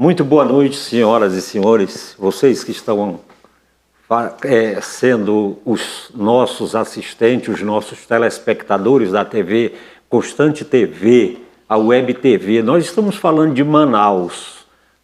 Muito boa noite, senhoras e senhores, vocês que estão sendo os nossos assistentes, os nossos telespectadores da TV Constante TV, a Web TV. Nós estamos falando de Manaus,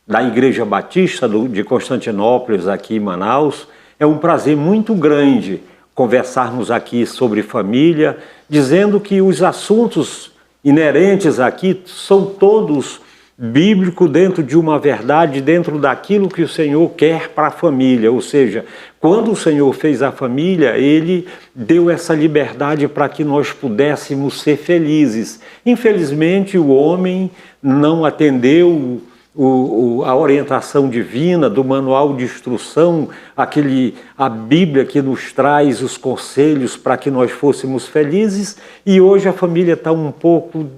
da Igreja Batista de Constantinópolis, aqui em Manaus. É um prazer muito grande conversarmos aqui sobre família, dizendo que os assuntos inerentes aqui são todos bíblico, dentro de uma verdade, dentro daquilo que o Senhor quer para a família. Ou seja, quando o Senhor fez a família, Ele deu essa liberdade para que nós pudéssemos ser felizes. Infelizmente, o homem não atendeu a orientação divina do manual de instrução, a Bíblia que nos traz os conselhos para que nós fôssemos felizes, e hoje a família está um pouco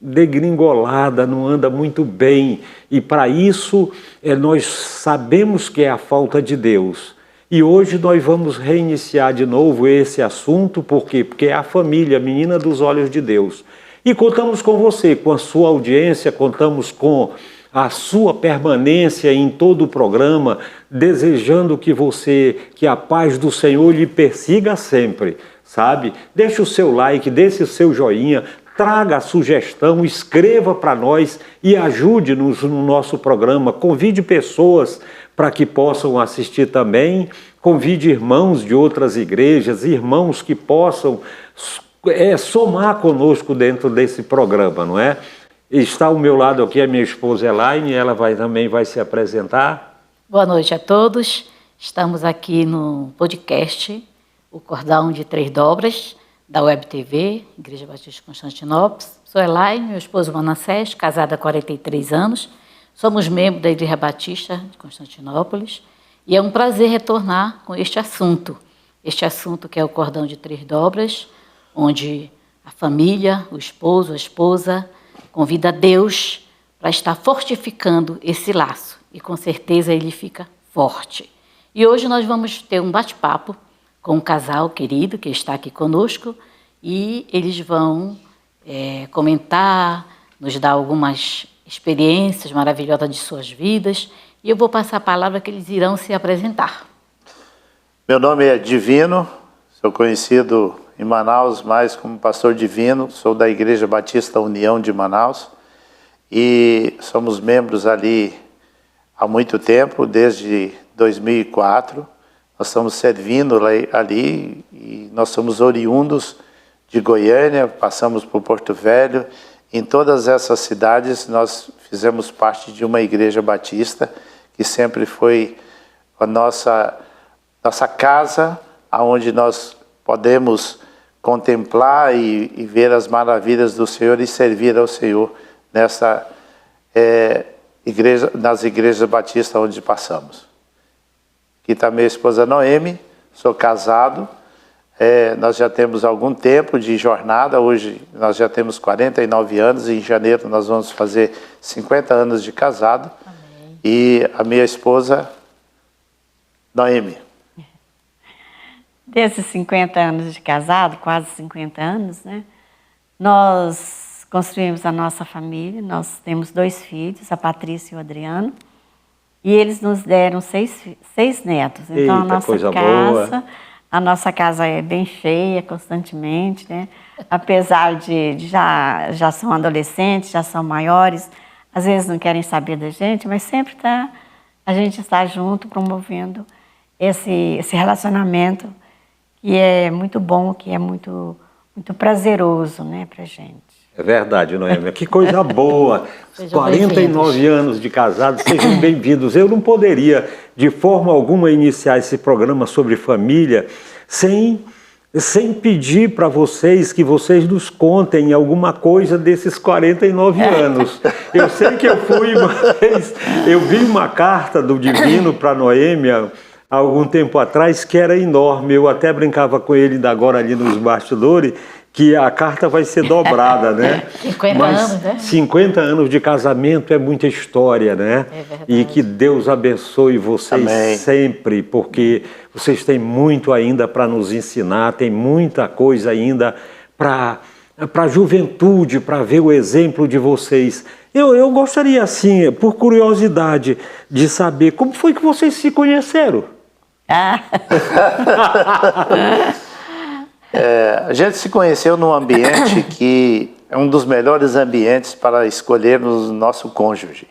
degringolada, não anda muito bem, e para isso nós sabemos que é a falta de Deus. E hoje nós vamos reiniciar de novo esse assunto. Por quê? Porque é a família, a menina dos olhos de Deus. E contamos com você, com a sua audiência, contamos com a sua permanência em todo o programa, desejando que a paz do Senhor lhe persiga sempre, sabe? Deixe o seu like, deixe o seu joinha, traga a sugestão, escreva para nós e ajude-nos no nosso programa. Convide pessoas para que possam assistir também. Convide irmãos de outras igrejas, irmãos que possam somar conosco dentro desse programa, não é? Está ao meu lado aqui a minha esposa Elaine, ela também vai se apresentar. Boa noite a todos. Estamos aqui no podcast O Cordão de Três Dobras, da Web TV, Igreja Batista de Constantinópolis. Sou Elaine, meu esposo Manassés, casada há 43 anos. Somos membros da Igreja Batista de Constantinópolis. E é um prazer retornar com este assunto que é o Cordão de Três Dobras, onde a família, o esposo, a esposa, convida a Deus para estar fortificando esse laço. E com certeza ele fica forte. E hoje nós vamos ter um bate-papo com um casal querido que está aqui conosco, e eles vão comentar, nos dar algumas experiências maravilhosas de suas vidas, e eu vou passar a palavra que eles irão se apresentar. Meu nome é Divino, sou conhecido em Manaus mais como Pastor Divino, sou da Igreja Batista União de Manaus, e somos membros ali há muito tempo, desde 2004, nós estamos servindo ali, e nós somos oriundos de Goiânia, passamos por Porto Velho. Em todas essas cidades nós fizemos parte de uma igreja batista, que sempre foi a nossa casa, onde nós podemos contemplar e ver as maravilhas do Senhor e servir ao Senhor nas igrejas batistas onde passamos. Aqui está minha esposa Noemi, sou casado, nós já temos algum tempo de jornada, hoje nós já temos 49 anos, e em janeiro nós vamos fazer 50 anos de casado. Amém. E a minha esposa Noemi. Desses 50 anos de casado, quase 50 anos, né? Nós construímos a nossa família, nós temos 2 filhos, a Patrícia e o Adriano. E eles nos deram 6 netos. Então, a nossa casa é bem cheia constantemente, né? Apesar de já são adolescentes, já são maiores, às vezes não querem saber da gente, mas sempre a gente está junto, promovendo esse relacionamento que é muito bom, que é muito, muito prazeroso, né, pra gente. É verdade, Noemi. Que coisa boa. 49 anos de casado, sejam bem-vindos. Eu não poderia, de forma alguma, iniciar esse programa sobre família sem pedir para vocês que vocês nos contem alguma coisa desses 49 anos. Eu sei que eu fui uma vez, eu vi uma carta do Divino para Noemi há algum tempo atrás, que era enorme. Eu até brincava com ele agora ali nos bastidores, que a carta vai ser dobrada, né? 50 anos, né? 50 anos de casamento é muita história, né? É verdade. E que Deus abençoe vocês. Amém. Sempre, porque vocês têm muito ainda para nos ensinar, tem muita coisa ainda para a juventude, para ver o exemplo de vocês. Eu gostaria, assim, por curiosidade, de saber como foi que vocês se conheceram. A gente se conheceu num ambiente que é um dos melhores ambientes para escolhermos o nosso cônjuge,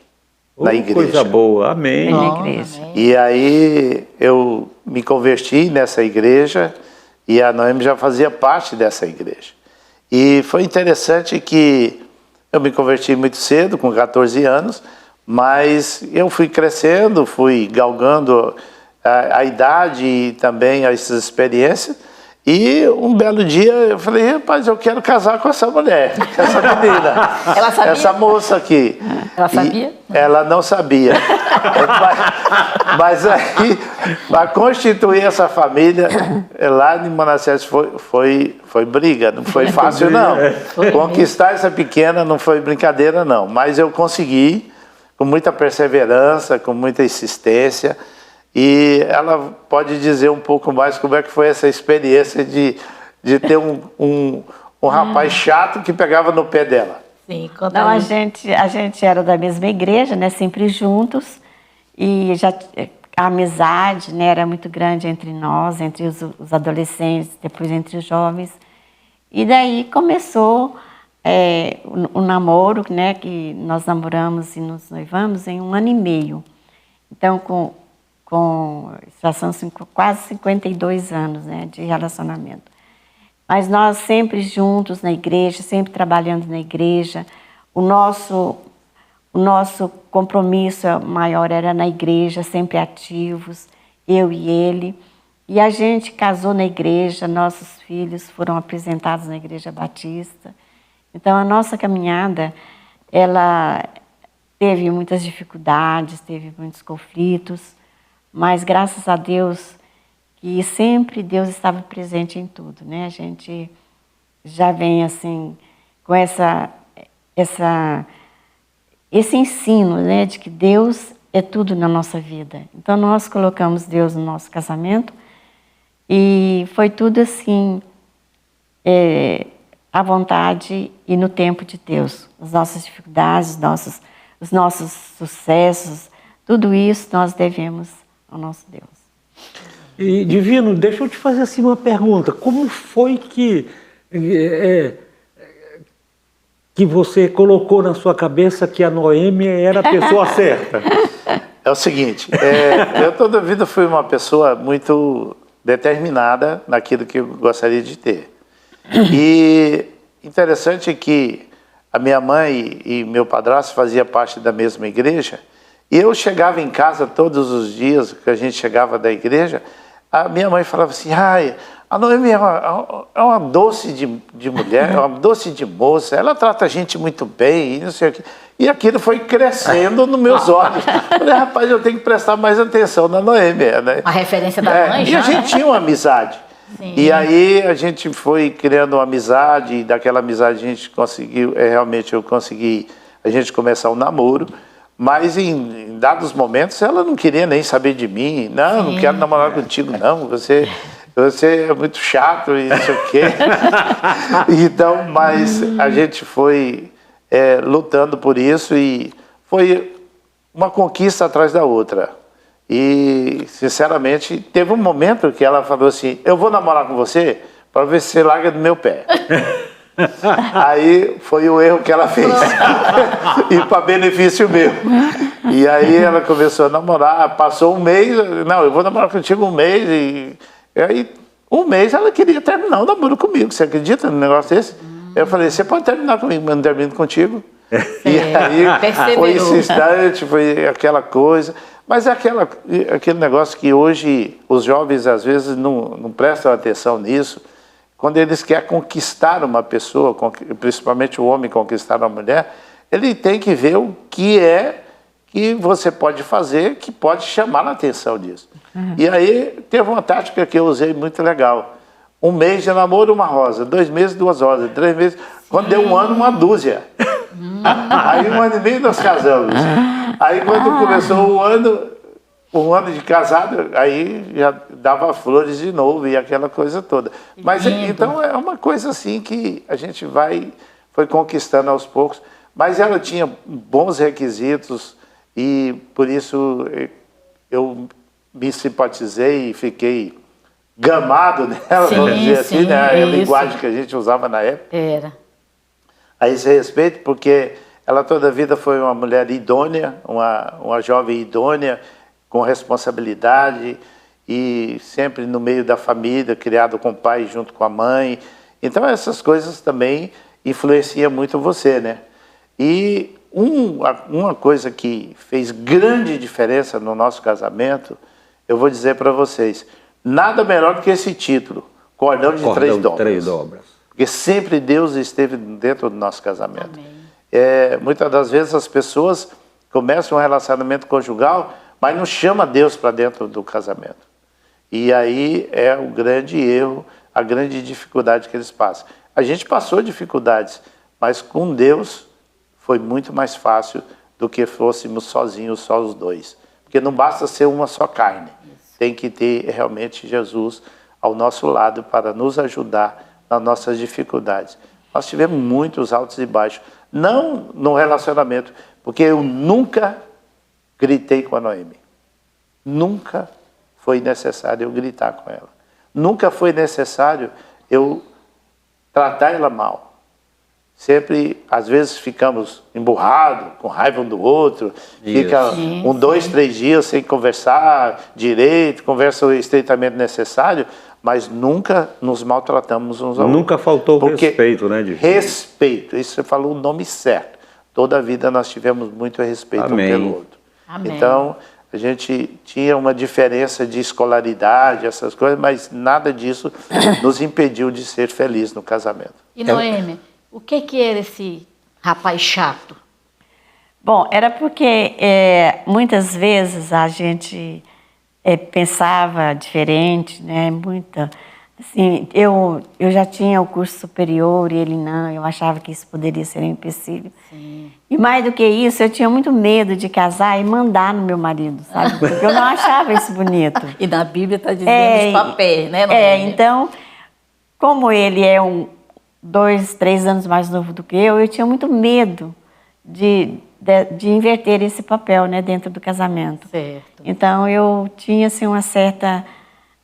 na igreja. Coisa boa, amém. Na igreja. E aí eu me converti nessa igreja e a Noemi já fazia parte dessa igreja. E foi interessante que eu me converti muito cedo, com 14 anos, mas eu fui crescendo, fui galgando a idade e também as experiências. E um belo dia eu falei, rapaz, eu quero casar com essa mulher, com essa menina. Ela sabia? Essa moça aqui. Ela sabia? E ela não sabia. Mas aí, para constituir essa família, lá em Manassés foi briga, não foi fácil não. Conquistar essa pequena não foi brincadeira não, mas eu consegui, com muita perseverança, com muita insistência. E ela pode dizer um pouco mais como é que foi essa experiência de ter um rapaz chato que pegava no pé dela. Sim, conta Não, aí. a gente era da mesma igreja, né, sempre juntos, e a amizade, né, era muito grande entre nós, entre os adolescentes, depois entre os jovens. E daí começou o namoro, né, que nós namoramos e nos noivamos em 1 ano e meio. Então, já são quase 52 anos, né, de relacionamento. Mas nós sempre juntos na igreja, sempre trabalhando na igreja. O nosso compromisso maior era na igreja, sempre ativos, eu e ele. E a gente casou na igreja, nossos filhos foram apresentados na Igreja Batista. Então, a nossa caminhada, ela teve muitas dificuldades, teve muitos conflitos, mas graças a Deus que sempre Deus estava presente em tudo, né? A gente já vem assim com esse ensino, né, de que Deus é tudo na nossa vida. Então nós colocamos Deus no nosso casamento e foi tudo assim à vontade e no tempo de Deus. As nossas dificuldades, os nossos sucessos, tudo isso nós devemos ao nosso Deus. E, Divino, deixa eu te fazer assim uma pergunta. Como foi que você colocou na sua cabeça que a Noemi era a pessoa certa? É o seguinte, eu toda a vida fui uma pessoa muito determinada naquilo que eu gostaria de ter. E interessante que a minha mãe e meu padrasto faziam parte da mesma igreja. E eu chegava em casa todos os dias, que a gente chegava da igreja, a minha mãe falava assim, a Noemi é uma doce de mulher, é uma doce de moça, ela trata a gente muito bem, e não sei o quê. E aquilo foi crescendo nos meus olhos. Eu falei, rapaz, eu tenho que prestar mais atenção na Noemi. Né? A referência da mãe E já, a gente tinha uma amizade. Sim. E aí a gente foi criando uma amizade, e daquela amizade a gente conseguiu, realmente a gente começar um namoro. Mas em dados momentos ela não queria nem saber de mim. Não quero namorar contigo, não. Você é muito chato e não sei o quê. Então, mas a gente foi lutando por isso e foi uma conquista atrás da outra. E, sinceramente, teve um momento que ela falou assim, eu vou namorar com você para ver se você larga do meu pé. Aí foi o erro que ela fez. E para benefício meu. E aí ela começou a namorar, passou um mês, não, eu vou namorar contigo um mês. E aí, um mês ela queria terminar o namoro comigo. Você acredita num negócio desse? Eu falei, você pode terminar comigo, mas não termino contigo. E aí foi esse instante, foi aquela coisa. Mas é aquele negócio que hoje os jovens às vezes não prestam atenção nisso. Quando eles querem conquistar uma pessoa, principalmente o homem conquistar uma mulher, ele tem que ver o que que você pode fazer que pode chamar a atenção disso. E aí teve uma tática que eu usei muito legal. 1 mês de namoro, 1 rosa. 2 meses, 2 rosas. 3 meses. Quando deu 1 ano, 1 dúzia. Aí 1 ano e meio nós casamos. Aí quando começou um ano de casado, aí já dava flores de novo e aquela coisa toda. Mas então é uma coisa assim que a gente foi conquistando aos poucos. Mas ela tinha bons requisitos e por isso eu me simpatizei e fiquei gamado nela, Sim, vamos dizer assim, sim, né? A isso. linguagem que a gente usava na época. Era. A esse respeito, porque ela toda a vida foi uma mulher idônea, uma jovem idônea, com responsabilidade e sempre no meio da família, criado com o pai junto com a mãe. Então essas coisas também influenciam muito você, né? E uma coisa que fez grande diferença no nosso casamento, eu vou dizer para vocês, nada melhor do que esse título, Cordão de Três Dobras. Porque sempre Deus esteve dentro do nosso casamento. Muitas das vezes as pessoas começam um relacionamento conjugal, mas não chama Deus para dentro do casamento. E aí é o grande erro, a grande dificuldade que eles passam. A gente passou dificuldades, mas com Deus foi muito mais fácil do que fôssemos sozinhos, só os dois. Porque não basta ser uma só carne. Tem que ter realmente Jesus ao nosso lado para nos ajudar nas nossas dificuldades. Nós tivemos muitos altos e baixos. Não no relacionamento, porque eu nunca gritei com a Noemi. Nunca foi necessário eu gritar com ela. Nunca foi necessário eu tratar ela mal. Sempre, às vezes, ficamos emburrados, com raiva um do outro, fica Sim, 2, 3 dias sem conversar direito, conversa o estreitamente necessário, mas nunca nos maltratamos uns aos outros. Nunca faltou respeito, né, Divino? Respeito, isso você falou o nome certo. Toda a vida nós tivemos muito respeito um pelo outro. Amém. Então, a gente tinha uma diferença de escolaridade, essas coisas, mas nada disso nos impediu de ser feliz no casamento. E Noemi, o que era esse rapaz chato? Bom, era porque muitas vezes a gente pensava diferente, né? Muita, assim, eu já tinha o curso superior e ele não, eu achava que isso poderia ser um empecilho. Sim. E mais do que isso, eu tinha muito medo de casar e mandar no meu marido, sabe? Porque eu não achava isso bonito. E na Bíblia está dizendo os papéis, né, Noemi? Então, como ele é 2, 3 anos mais novo do que eu tinha muito medo de inverter esse papel, né, dentro do casamento. Certo. Então eu tinha assim uma certa,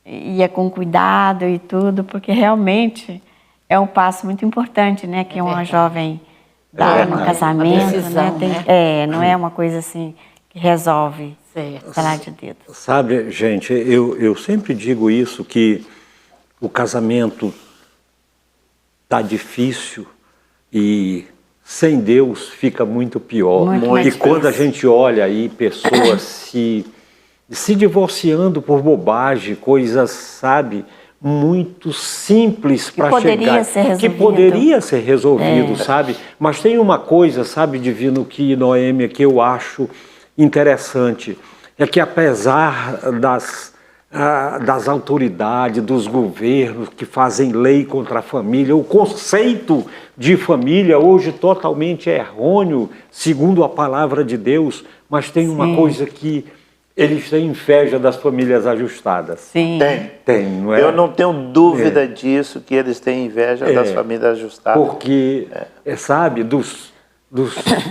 ia com cuidado e tudo, porque realmente é um passo muito importante, né, que uma jovem dá no casamento, decisão, né? Não é uma coisa assim que resolve. Certo. Falar de dedos. Sabe, gente, eu sempre digo isso, que o casamento tá difícil e sem Deus fica muito pior. Muito e quando a gente olha aí pessoas se divorciando por bobagem, coisas, sabe, muito simples para chegar, que poderia ser resolvido, sabe? Mas tem uma coisa, sabe, Divino, que Noemi, que eu acho interessante, é que apesar das autoridades, dos governos que fazem lei contra a família, o conceito de família hoje totalmente errôneo, segundo a palavra de Deus, mas tem uma coisa que eles têm inveja das famílias ajustadas. Sim. Tem, não é? Eu não tenho dúvida disso, que eles têm inveja das famílias ajustadas. Porque, sabe, dos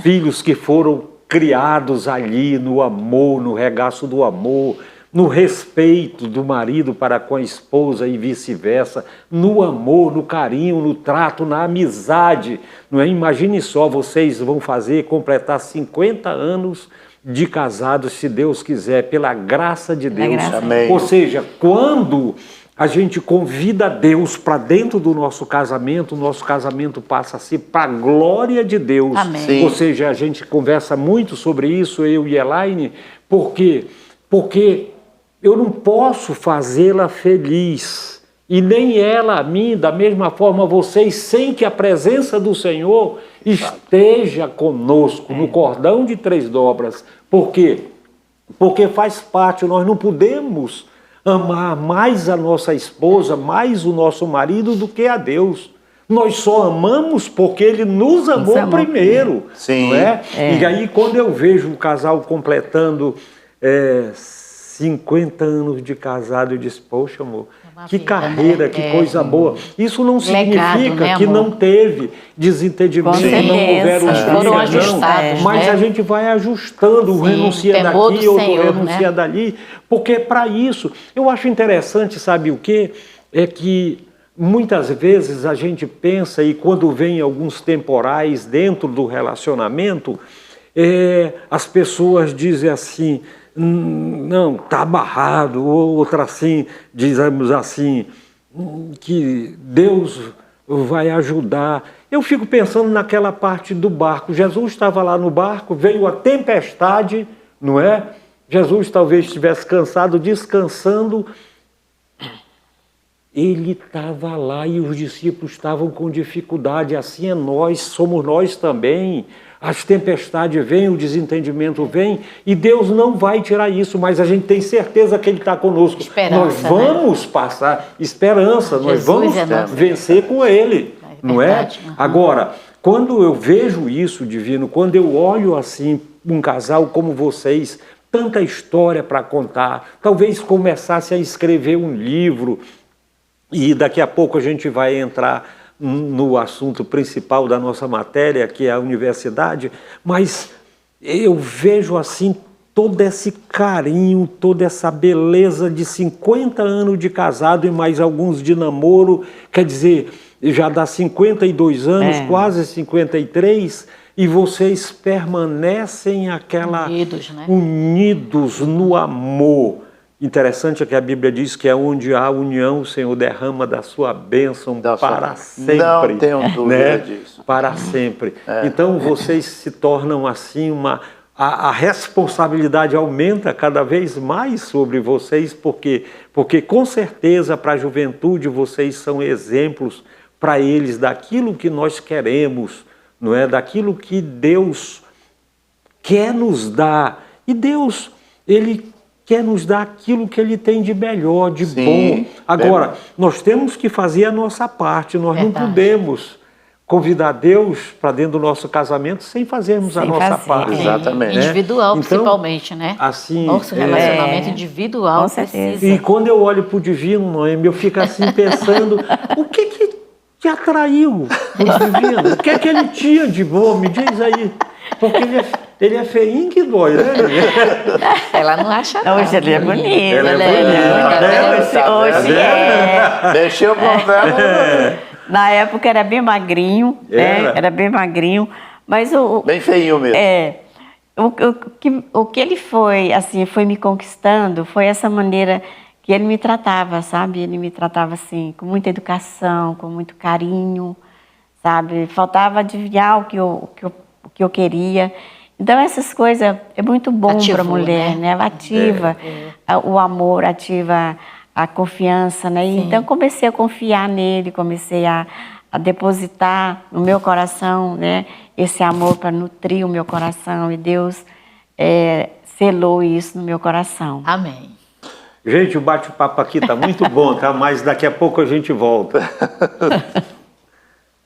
filhos que foram criados ali no amor, no regaço do amor, no respeito do marido para com a esposa e vice-versa, no amor, no carinho, no trato, na amizade. Não é? Imagine só, vocês vão completar 50 anos de casados, se Deus quiser, pela graça de Deus. Amém. Ou seja, quando a gente convida Deus para dentro do nosso casamento, o nosso casamento passa a ser para a glória de Deus. Amém. Sim. Ou seja, a gente conversa muito sobre isso, eu e Elaine, porque eu não posso fazê-la feliz, e nem ela a mim, da mesma forma vocês, sem que a presença do Senhor esteja conosco no cordão de 3 dobras. Por quê? Porque faz parte, nós não podemos amar mais a nossa esposa, mais o nosso marido do que a Deus. Nós só amamos porque Ele nos amou primeiro. Sim. Não é? E aí quando eu vejo um casal completando 50 anos de casado, eu disse, poxa amor, Que vida, carreira, né? que coisa boa. Isso não Legado, significa né, que amor? não teve desentendimento, Com que não certeza. houveram os Foram brigas, ajustados, não. Mas né? a gente vai ajustando, um Sim, renuncia temor daqui, do outro Senhor, renuncia né? dali, porque é para isso. Eu acho interessante, sabe o quê? É que muitas vezes a gente pensa, e quando vem alguns temporais dentro do relacionamento, as pessoas dizem assim, não, está amarrado, ou outra assim, dizemos assim, que Deus vai ajudar. Eu fico pensando naquela parte do barco. Jesus estava lá no barco, veio a tempestade, não é? Jesus talvez estivesse cansado, descansando. Ele estava lá e os discípulos estavam com dificuldade. Assim é nós, somos nós também. As tempestades vêm, o desentendimento vem, e Deus não vai tirar isso, mas a gente tem certeza que Ele está conosco. Esperança, nós vamos passar, esperança, nós Jesus vamos é nosso vencer com Ele, não é? verdade. Uhum. Agora, quando eu vejo isso, Divino, quando eu olho assim um casal como vocês, tanta história para contar, talvez começasse a escrever um livro, e daqui a pouco a gente vai entrar no assunto principal da nossa matéria, que é a universidade, mas eu vejo assim todo esse carinho, toda essa beleza de 50 anos de casado e mais alguns de namoro, quer dizer, já dá 52 anos, quase 53, e vocês permanecem unidos no amor. Interessante é que a Bíblia diz que é onde há união, o Senhor derrama da sua bênção para sempre. Não tenho dúvida disso. Para sempre. Então vocês se tornam assim a responsabilidade aumenta cada vez mais sobre vocês, porque com certeza para a juventude vocês são exemplos para eles daquilo que nós queremos, não é? Daquilo que Deus quer nos dar. E Deus, Ele quer nos dar aquilo que Ele tem de melhor, de bom. Agora, nós temos que fazer a nossa parte, nós não podemos convidar Deus para dentro do nosso casamento sem fazermos a nossa parte. Exatamente. Individual, Então, principalmente, né? Assim, Nosso relacionamento individual Com certeza. precisa. E quando eu olho para o Divino, Noemi, eu fico assim pensando, o que te atraiu o Divino? O que é que ele tinha de bom? Me diz aí. Porque ele é feinho que dói, né? Ela não acha nada. Hoje ele é bonito. Ele é bonito. Hoje é. Mexeu com o verbo. Na época era bem magrinho, né? Era bem magrinho, mas Bem feinho mesmo. O que ele foi, assim, foi me conquistando, foi essa maneira que ele me tratava, sabe? Ele me tratava, assim, com muita educação, com muito carinho, sabe? Faltava adivinhar o que eu queria. Então, essas coisas é muito bom para a mulher, né? Ela ativa o amor, ativa a confiança, né? Então, comecei a confiar nele, comecei a depositar no meu coração, né? Esse amor para nutrir o meu coração, e Deus selou isso no meu coração. Amém. Gente, o bate-papo aqui está muito bom, tá? Mas daqui a pouco a gente volta.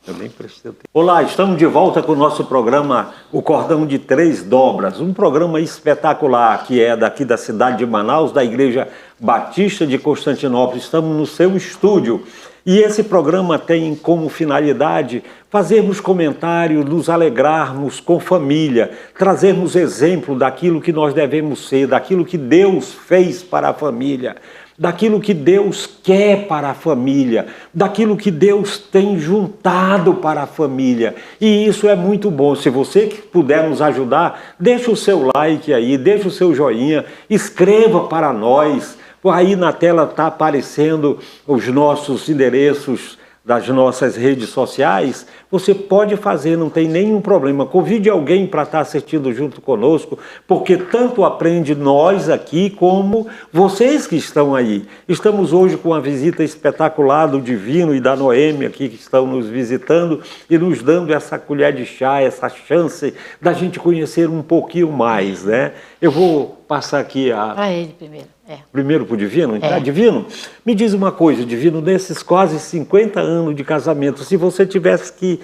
Eu nem prestei tempo. Olá, estamos de volta com o nosso programa O Cordão de Três Dobras, um programa espetacular que é daqui da cidade de Manaus, da Igreja Batista de Constantinopla. Estamos no seu estúdio e esse programa tem como finalidade fazermos comentários, nos alegrarmos com família, trazermos exemplo daquilo que nós devemos ser, daquilo que Deus fez para a família, daquilo que Deus quer para a família, daquilo que Deus tem juntado para a família. E isso é muito bom. Se você puder nos ajudar, deixa o seu like aí, deixa o seu joinha, escreva para nós. Aí na tela está aparecendo os nossos endereços das nossas redes sociais. Você pode fazer, não tem nenhum problema. Convide alguém para estar assistindo junto conosco, porque tanto aprende nós aqui como vocês que estão aí. Estamos hoje com uma visita espetacular do Divino e da Noemi aqui, que estão nos visitando e nos dando essa colher de chá, essa chance da gente conhecer um pouquinho mais, né? Eu vou passar aqui Para ele primeiro. primeiro para o Divino. Tá? Divino, me diz uma coisa, Divino, nesses quase 50 anos de casamento, se você tivesse que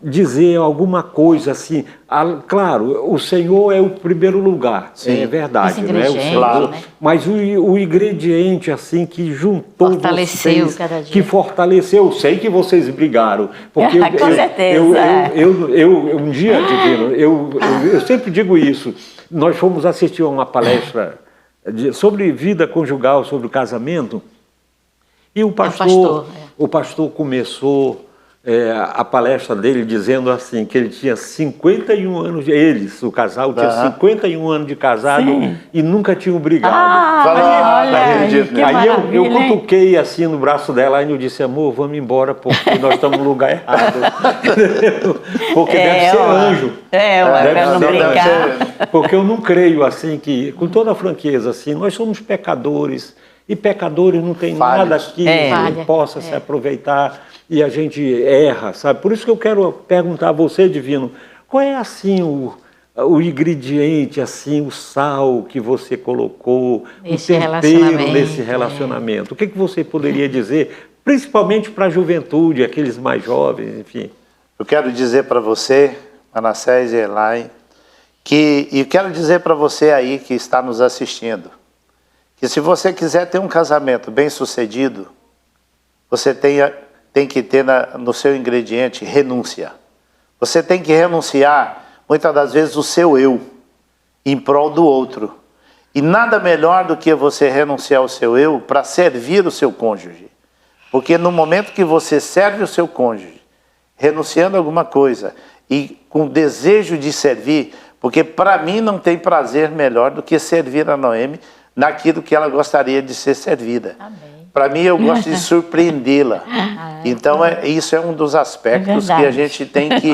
dizer alguma coisa assim, claro, o Senhor é o primeiro lugar, é verdade, né? O Senhor, né? Mas o ingrediente assim que juntou fortaleceu vocês, cada dia. que fortaleceu, eu sei que vocês brigaram, porque Com certeza. um dia, Divino, eu sempre digo isso, nós fomos assistir a uma palestra sobre vida conjugal, sobre o casamento, e o pastor começou a palestra dele dizendo assim, que ele tinha 51 anos, o casal tinha 51 anos de casado e nunca tinham brigado. Aí eu cutuquei assim no braço dela e eu disse, amor, vamos embora porque nós estamos no lugar errado. Porque deve ser anjo. Para não brincar. Porque eu não creio assim que, com toda a franqueza, assim, nós somos pecadores e pecadores não tem nada que possa se aproveitar e a gente erra, sabe? Por isso que eu quero perguntar a você, Divino, qual é assim o ingrediente, assim, o sal que você colocou, o tempero nesse relacionamento? O que você poderia dizer, principalmente para a juventude, aqueles mais jovens, enfim? Eu quero dizer para você, Manassés e Elaine, e quero dizer para você aí que está nos assistindo, que se você quiser ter um casamento bem sucedido, você tem que ter no seu ingrediente renúncia. Você tem que renunciar, muitas das vezes, o seu eu, em prol do outro. E nada melhor do que você renunciar o seu eu para servir o seu cônjuge. Porque no momento que você serve o seu cônjuge, renunciando a alguma coisa e com desejo de servir, porque para mim não tem prazer melhor do que servir a Noemi naquilo que ela gostaria de ser servida. Para mim, eu gosto de surpreendê-la. Então, isso é um dos aspectos que a gente tem que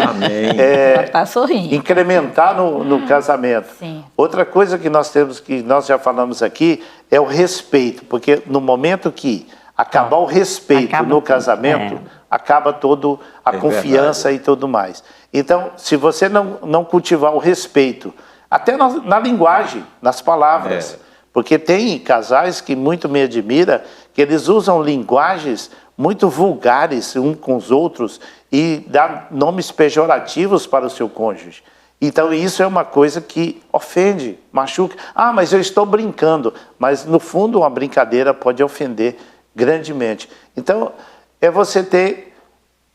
incrementar no casamento. Sim. Outra coisa que nós temos, que nós já falamos aqui, é o respeito. Porque no momento que acabar o respeito no casamento, acaba toda a confiança e tudo mais. Então, se você não cultivar o respeito, até na linguagem, nas palavras... Porque tem casais que muito me admira, que eles usam linguagens muito vulgares uns com os outros e dão nomes pejorativos para o seu cônjuge. Então isso é uma coisa que ofende, machuca. Ah, mas eu estou brincando. Mas no fundo uma brincadeira pode ofender grandemente. Então é você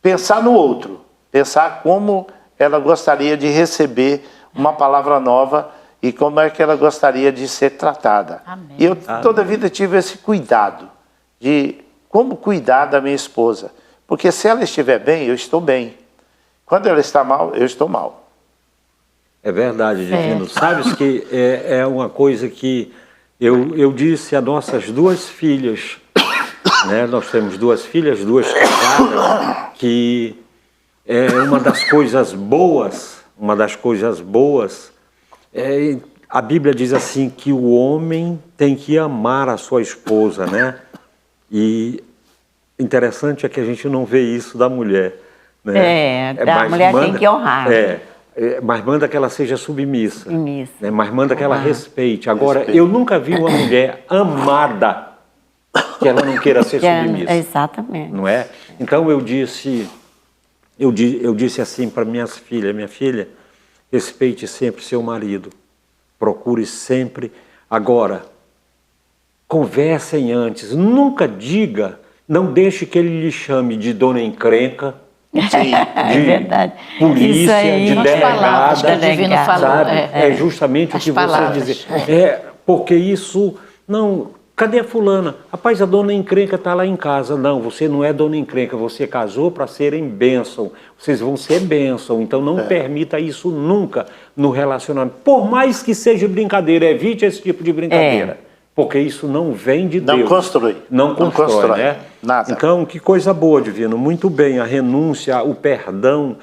pensar no outro, pensar como ela gostaria de receber uma palavra nova e como é que ela gostaria de ser tratada. Amém. E eu toda a vida tive esse cuidado de como cuidar da minha esposa. Porque se ela estiver bem, eu estou bem. Quando ela está mal, eu estou mal. É verdade, Divino. Sabes que é uma coisa que eu disse a nossas duas filhas, né? Nós temos duas filhas, duas casadas, que é uma das coisas boas, a Bíblia diz assim que o homem tem que amar a sua esposa, né? E interessante é que a gente não vê isso da mulher, né? A mulher tem que honrar. Mas manda que ela seja submissa. Né? Mas manda que ela respeite. Agora, Respeito. eu nunca vi uma mulher amada que ela não queira ser submissa. Exatamente. Não é? Então eu disse assim para minhas filhas, minha filha, respeite sempre seu marido, procure sempre. Agora, conversem antes, nunca diga, não deixe que ele lhe chame de dona encrenca, de verdade. polícia, Aí, de palavras que delegada, o Divino falou, sabe? É justamente o que você dizer. Porque isso, não... Cadê a fulana? Rapaz, a dona encrenca está lá em casa. Não, você não é dona encrenca, você casou para serem bênção. Vocês vão ser bênção, então não permita isso nunca no relacionamento. Por mais que seja brincadeira, evite esse tipo de brincadeira. Porque isso não vem de Deus. Não constrói, né? Nada. Então, que coisa boa, Divino. Muito bem, a renúncia, o perdão...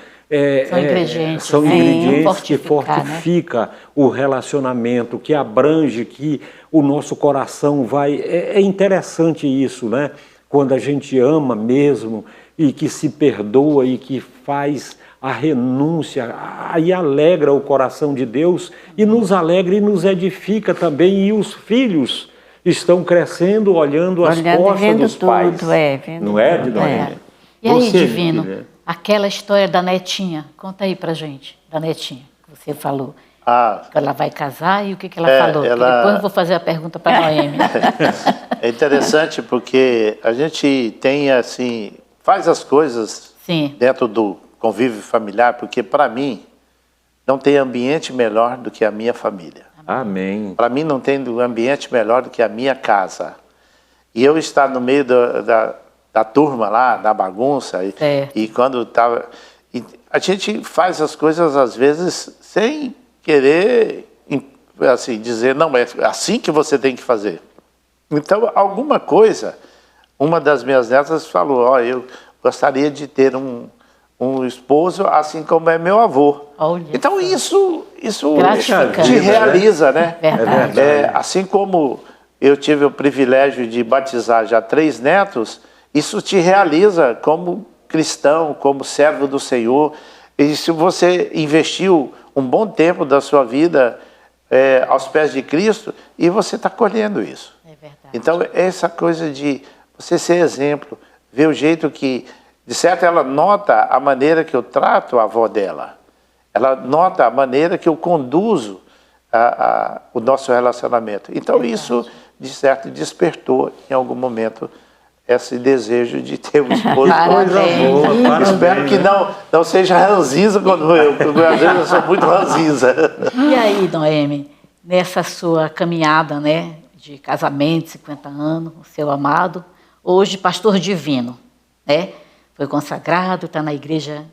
São ingredientes que fortifica o relacionamento, que abrange, que o nosso coração vai... É interessante isso, né? Quando a gente ama mesmo e que se perdoa e que faz a renúncia, aí alegra o coração de Deus e nos alegra e nos edifica também. E os filhos estão crescendo, olhando as costas dos pais. Vendo não é, tudo, Noêmia? E aí, Você, Divino, filha? aquela história da netinha, conta aí pra gente, da netinha, que você falou. Que ela vai casar e o que ela falou? Depois eu vou fazer a pergunta para a Noêmia. É interessante porque a gente tem assim, faz as coisas dentro do convívio familiar, porque para mim não tem ambiente melhor do que a minha família. Amém. Para mim não tem ambiente melhor do que a minha casa. E eu estar no meio da turma lá, da bagunça, e quando estava... A gente faz as coisas às vezes sem querer assim, dizer, não, é assim que você tem que fazer. Então, alguma coisa, uma das minhas netas falou, eu gostaria de ter um esposo assim como é meu avô. Então, isso te realiza, né? Verdade. Assim como eu tive o privilégio de batizar já 3 netos, isso te realiza como cristão, como servo do Senhor. E se você investiu um bom tempo da sua vida aos pés de Cristo, e você está colhendo isso. É verdade. Então, essa coisa de você ser exemplo, ver o jeito que, de certo, ela nota a maneira que eu trato a avó dela. Ela nota a maneira que eu conduzo o nosso relacionamento. Então, isso, de certo, despertou em algum momento esse desejo de ter um esposo. Coisa boa, espero que não seja ranzinza quando porque às vezes eu sou muito ranzinza. E aí, Noêmia, nessa sua caminhada, né, de casamento, 50 anos, o seu amado, hoje pastor divino, né, foi consagrado, está na igreja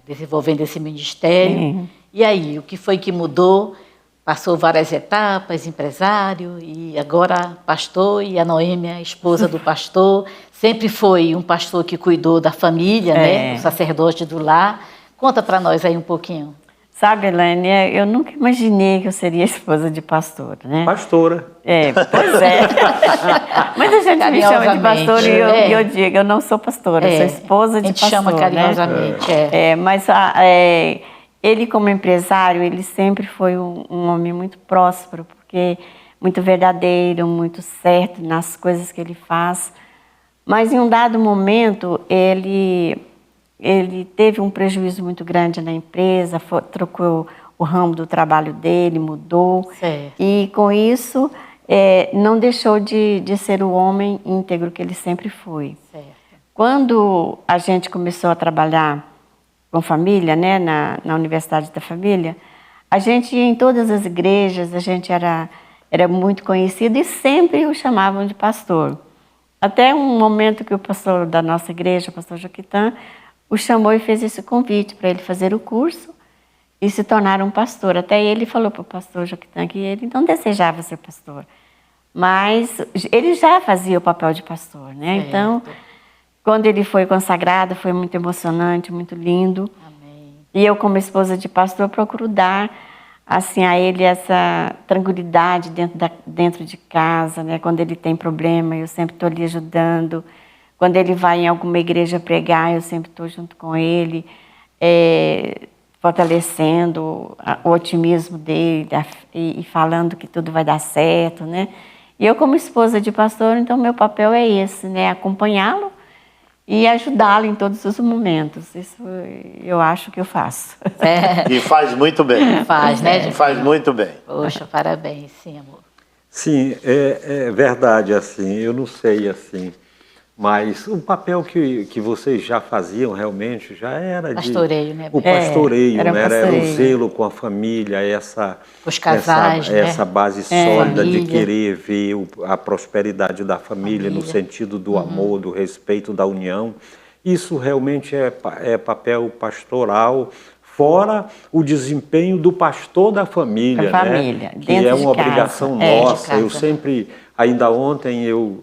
desenvolvendo esse ministério. E aí, o que foi que mudou? Passou várias etapas, empresário e agora pastor, e a Noêmia, esposa do pastor, sempre foi um pastor que cuidou da família, né? O sacerdote do lar. Conta para nós aí um pouquinho. Sabe, Elaine, eu nunca imaginei que eu seria esposa de pastor, né? Pastora. Pois é. Mas a gente me chama de pastor e eu digo, eu não sou pastora, sou esposa de pastor. A gente chama carinhosamente. Mas ele, como empresário, ele sempre foi um homem muito próspero, porque muito verdadeiro, muito certo nas coisas que ele faz. Mas em um dado momento, ele teve um prejuízo muito grande na empresa, trocou o ramo do trabalho dele, mudou. Certo. E com isso, não deixou de ser o homem íntegro que ele sempre foi. Certo. Quando a gente começou a trabalhar com família, né, na Universidade da Família, a gente ia em todas as igrejas, a gente era muito conhecido e sempre o chamavam de pastor. Até um momento que o pastor da nossa igreja, o pastor Joquitã, o chamou e fez esse convite para ele fazer o curso e se tornar um pastor. Até ele falou para o pastor Joquitã que ele não desejava ser pastor, mas ele já fazia o papel de pastor, né? Certo. Então, quando ele foi consagrado, foi muito emocionante, muito lindo. Amém. E eu, como esposa de pastor, procuro dar assim, a ele essa tranquilidade dentro de casa, né? Quando ele tem problema, eu sempre estou ali ajudando. Quando ele vai em alguma igreja pregar, eu sempre estou junto com ele, fortalecendo o otimismo dele e falando que tudo vai dar certo, né? E eu, como esposa de pastor, então meu papel é esse, né? Acompanhá-lo e ajudá-lo em todos os momentos. Isso eu acho que eu faço. E faz muito bem. Faz, né? Faz muito bem. Poxa, parabéns, sim, amor. Sim, é verdade, assim, eu não sei, assim, mas o papel que vocês já faziam realmente já era pastoreio, né? O pastoreio, era né? Era pastoreio. o zelo com a família, Os casais, essa né? base sólida de Família. querer ver a prosperidade da família no sentido do amor, do respeito, da união. Isso realmente é papel pastoral, fora o desempenho do pastor da família, Da né? família, Que dentro é de uma casa. obrigação de nossa. Eu casa. sempre, ainda ontem eu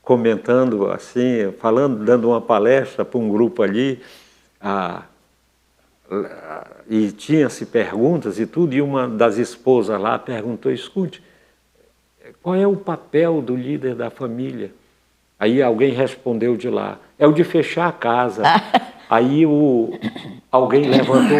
comentando assim, falando, dando uma palestra para um grupo ali, e tinha-se perguntas e tudo, e uma das esposas lá perguntou: escute, qual é o papel do líder da família? Aí alguém respondeu de lá: é o de fechar a casa. Aí alguém levantou,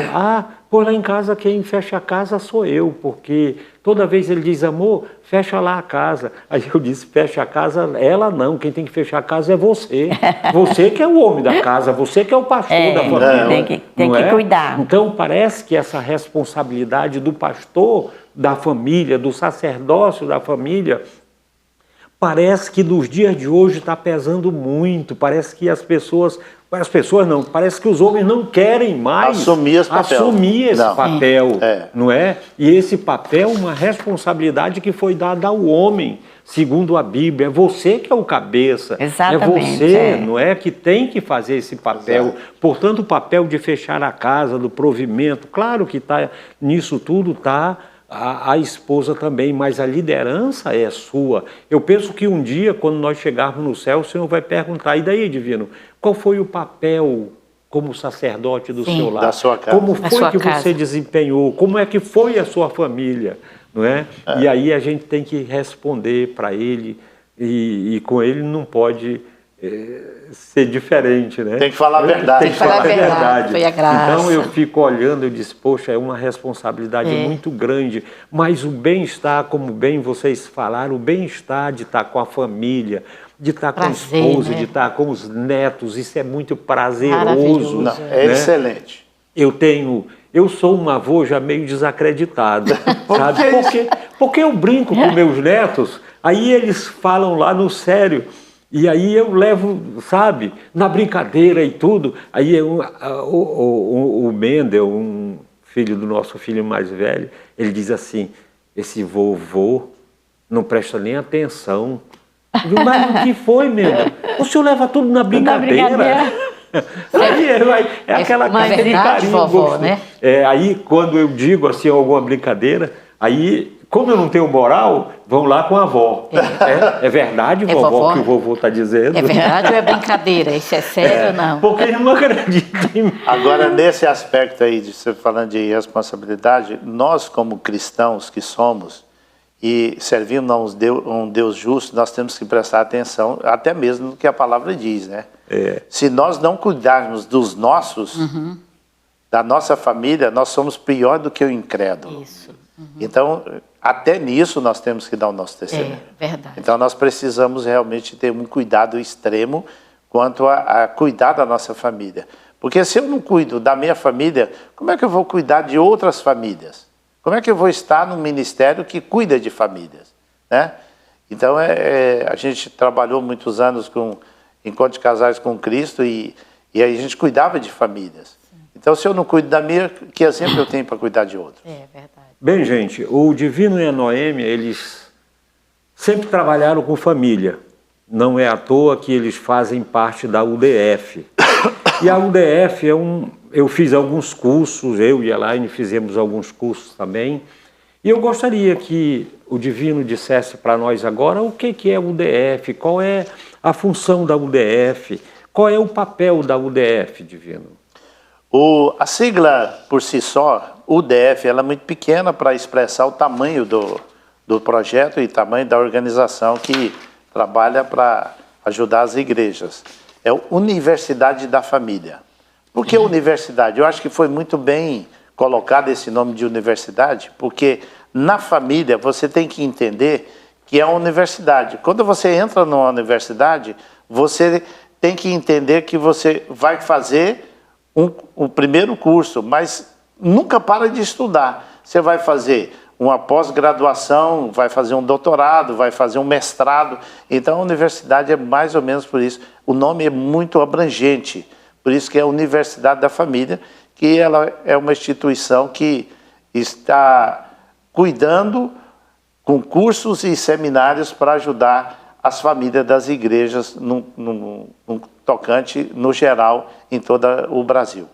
pois lá em casa quem fecha a casa sou eu, porque toda vez ele diz, amor, fecha lá a casa. Aí eu disse, fecha a casa, ela não, quem tem que fechar a casa é você. Você que é o homem da casa, você que é o pastor da família. Tem que cuidar. Então parece que essa responsabilidade do pastor da família, do sacerdócio da família, parece que nos dias de hoje está pesando muito, parece que parece que os homens não querem mais assumir esse papel, não é? E esse papel é uma responsabilidade que foi dada ao homem, segundo a Bíblia. É você que é o cabeça, exatamente, é você, não é, que tem que fazer esse papel. Exato. Portanto, o papel de fechar a casa, do provimento, claro que nisso tudo está a esposa também, mas a liderança é sua. Eu penso que um dia, quando nós chegarmos no céu, o Senhor vai perguntar, e daí, divino, qual foi o papel como sacerdote do seu lar? Da sua casa. Como foi que você desempenhou? Como é que foi a sua família? Não é? E aí a gente tem que responder para ele, e com ele não pode ser diferente, né? Tem que falar a verdade. Tem que falar a verdade. Foi a graça. Então eu fico olhando, eu disse, poxa, é uma responsabilidade muito grande, mas o bem-estar, como bem vocês falaram, o bem-estar de estar com a família, de estar com a esposa, de estar com os netos, isso é muito prazeroso. Não, é excelente. Eu sou um avô já meio desacreditado, sabe? Porque eu brinco com meus netos, aí eles falam lá no sério, e aí eu levo, sabe, na brincadeira e tudo. Aí o Mendel, um filho do nosso filho mais velho, ele diz assim, esse vovô não presta nem atenção. Eu digo, mas o que foi, Mendel? O senhor leva tudo na brincadeira. É aquela coisa de carinho, vovó, né? Aí quando eu digo assim alguma brincadeira, aí como eu não tenho moral, vão lá com a avó. É verdade, vovó, que o vovô está dizendo? É verdade ou é brincadeira? Isso é sério ou não? Porque ele não acredita em mim. Agora, nesse aspecto aí, de você falando de responsabilidade, nós como cristãos que somos e servindo a um Deus justo, nós temos que prestar atenção até mesmo no que a palavra diz, né? Se nós não cuidarmos dos nossos, da nossa família, nós somos pior do que o incrédulo. Isso. Então, até nisso nós temos que dar o nosso testemunho. Verdade. Então, nós precisamos realmente ter um cuidado extremo quanto a cuidar da nossa família. Porque se eu não cuido da minha família, como é que eu vou cuidar de outras famílias? Como é que eu vou estar num ministério que cuida de famílias? Né? Então, a gente trabalhou muitos anos com Encontro de Casais com Cristo e aí a gente cuidava de famílias. Então, se eu não cuido da minha, que exemplo eu tenho para cuidar de outros? É verdade. Bem, gente, o Divino e a Noêmia, eles sempre trabalharam com família. Não é à toa que eles fazem parte da UDF. E a UDF eu fiz alguns cursos, eu e a Elaine fizemos alguns cursos também. E eu gostaria que o Divino dissesse para nós agora o que é a UDF, qual é a função da UDF, qual é o papel da UDF, Divino? A sigla, por si só, UDF, ela é muito pequena para expressar o tamanho do projeto e tamanho da organização que trabalha para ajudar as igrejas. É a Universidade da Família. Por que universidade? Eu acho que foi muito bem colocado esse nome de universidade, porque na família você tem que entender que é uma universidade. Quando você entra numa universidade, você tem que entender que você vai fazer o primeiro curso, mas nunca para de estudar. Você vai fazer uma pós-graduação, vai fazer um doutorado, vai fazer um mestrado. Então a universidade é mais ou menos por isso. O nome é muito abrangente, por isso que é a Universidade da Família, que ela é uma instituição que está cuidando com cursos e seminários para ajudar as famílias das igrejas no tocante, no geral, em todo o Brasil.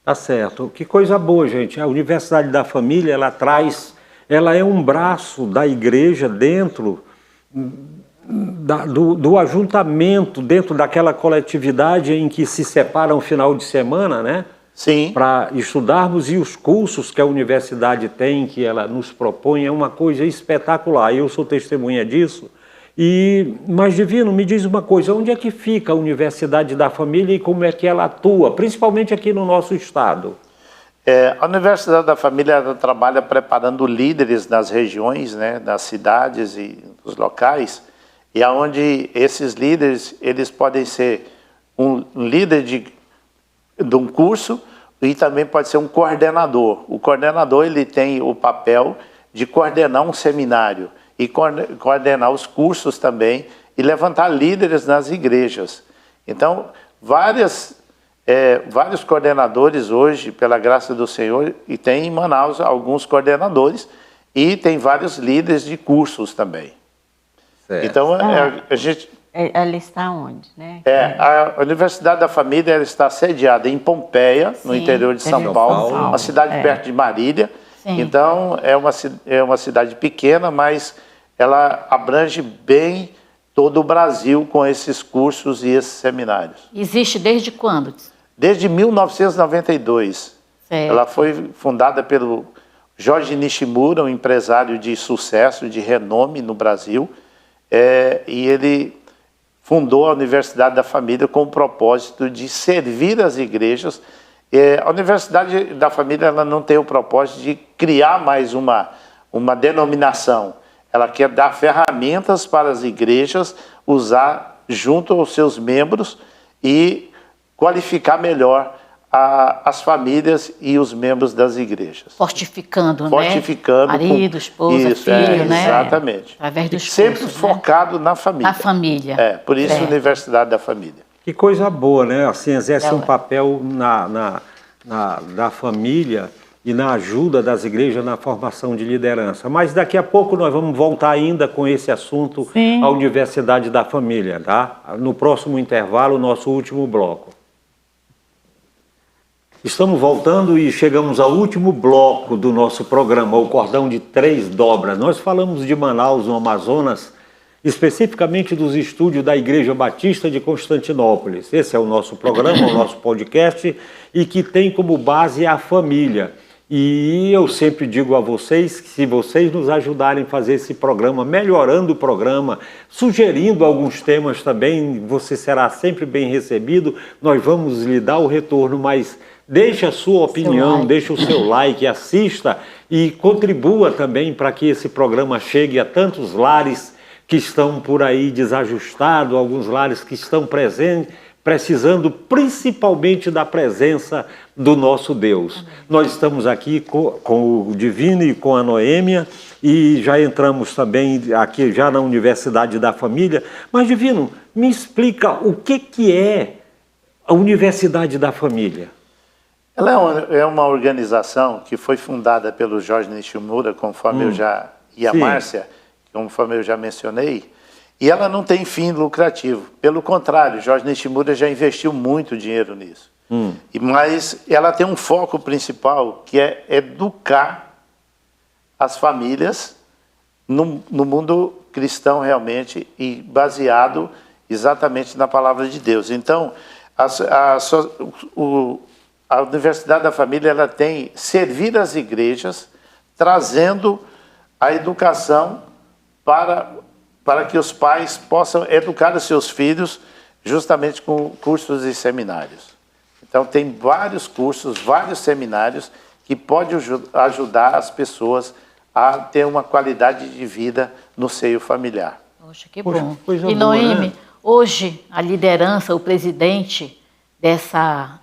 Tá certo. Que coisa boa, gente. A Universidade da Família, ela é um braço da igreja dentro do ajuntamento, dentro daquela coletividade em que se separa um final de semana, né? Sim. Para estudarmos, e os cursos que a universidade tem, que ela nos propõe, é uma coisa espetacular. Eu sou testemunha disso. Mas, Divino, me diz uma coisa, onde é que fica a Universidade da Família e como é que ela atua, principalmente aqui no nosso estado? A Universidade da Família ela trabalha preparando líderes nas regiões, né, nas cidades e nos locais, e aonde esses líderes eles podem ser um líder de um curso e também pode ser um coordenador. O coordenador ele tem o papel de coordenar um seminário e coordenar os cursos também e levantar líderes nas igrejas. Então, vários coordenadores hoje, pela graça do Senhor, e tem em Manaus alguns coordenadores e tem vários líderes de cursos também. Certo. Então, a gente... Ela está onde, né? A Universidade da Família ela está sediada em Pompeia, no interior de São Paulo, uma cidade perto de Marília. Sim. Então, é uma cidade pequena, mas ela abrange bem todo o Brasil com esses cursos e esses seminários. Existe desde quando? Desde 1992. Certo. Ela foi fundada pelo Jorge Nishimura, um empresário de sucesso, de renome no Brasil, e ele fundou a Universidade da Família com o propósito de servir as igrejas. A Universidade da Família ela não tem o propósito de criar mais uma denominação. Ela quer dar ferramentas para as igrejas usar junto aos seus membros e qualificar melhor as famílias e os membros das igrejas. Fortificando, né? Fortificando. Marido, esposa, filho, né? Exatamente. Através dos sempre cursos, focado na família. Na família. Por isso Universidade da Família. Que coisa boa, né? Assim, exerce um papel da família e na ajuda das igrejas na formação de liderança. Mas daqui a pouco nós vamos voltar ainda com esse assunto, a Universidade da Família, tá? No próximo intervalo, nosso último bloco. Estamos voltando e chegamos ao último bloco do nosso programa, o Cordão de Três Dobras. Nós falamos de Manaus, no Amazonas, especificamente dos estúdios da Igreja Batista de Constantinópolis. Esse é o nosso programa, o nosso podcast, e que tem como base a família. E eu sempre digo a vocês que se vocês nos ajudarem a fazer esse programa, melhorando o programa, sugerindo alguns temas também, você será sempre bem recebido, nós vamos lhe dar o retorno, mas deixe a sua opinião, deixe o seu like, assista e contribua também para que esse programa chegue a tantos lares que estão por aí desajustados, alguns lares que estão precisando principalmente da presença do nosso Deus. Amém. Nós estamos aqui com o Divino e com a Noêmia e já entramos também aqui já na Universidade da Família. Mas, Divino, me explica o que é a Universidade da Família? Ela é uma organização que foi fundada pelo Jorge Nishimura, conforme e a Márcia, conforme eu já mencionei, e ela não tem fim lucrativo. Pelo contrário, Jorge Nishimura já investiu muito dinheiro nisso. Mas ela tem um foco principal, que é educar as famílias no mundo cristão realmente e baseado exatamente na palavra de Deus. Então, a Universidade da Família ela tem servir as igrejas, trazendo a educação para que os pais possam educar os seus filhos justamente com cursos e seminários. Então tem vários cursos, vários seminários que podem ajudar as pessoas a ter uma qualidade de vida no seio familiar. Poxa, que bom. E Noemi, né? Hoje a liderança, o presidente dessa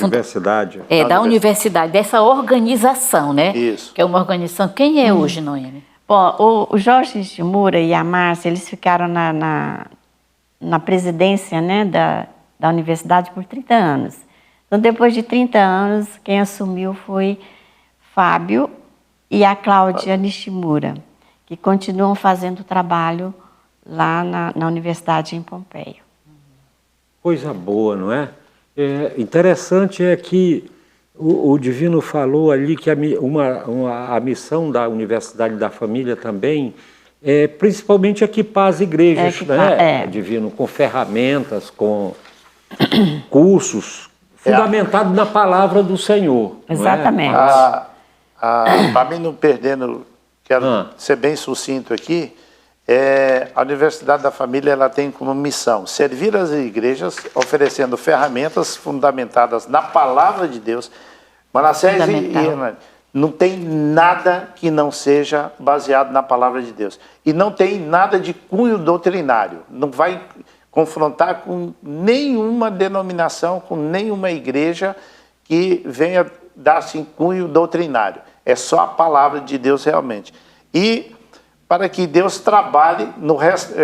universidade. Da universidade, dessa organização, né? Isso. Que é uma organização. Quem é hoje, Noemi? Bom, o Jorge Nishimura e a Márcia, eles ficaram na presidência, né, da universidade por 30 anos. Então, depois de 30 anos, quem assumiu foi Fábio e a Cláudia Nishimura, que continuam fazendo trabalho lá na universidade em Pompeia. Coisa boa, não é? Interessante é que o Divino falou ali que a missão da Universidade da Família também é principalmente equipar as igrejas, né? Divino, com ferramentas, com cursos fundamentados na palavra do Senhor. Exatamente. Para mim não perdendo quero ser bem sucinto aqui. A Universidade da Família ela tem como missão servir as igrejas, oferecendo ferramentas fundamentadas na palavra de Deus. Manassés não tem nada que não seja baseado na palavra de Deus. E não tem nada de cunho doutrinário. Não vai confrontar com nenhuma denominação, com nenhuma igreja que venha dar assim, cunho doutrinário. É só a palavra de Deus realmente. E para que Deus trabalhe no resto,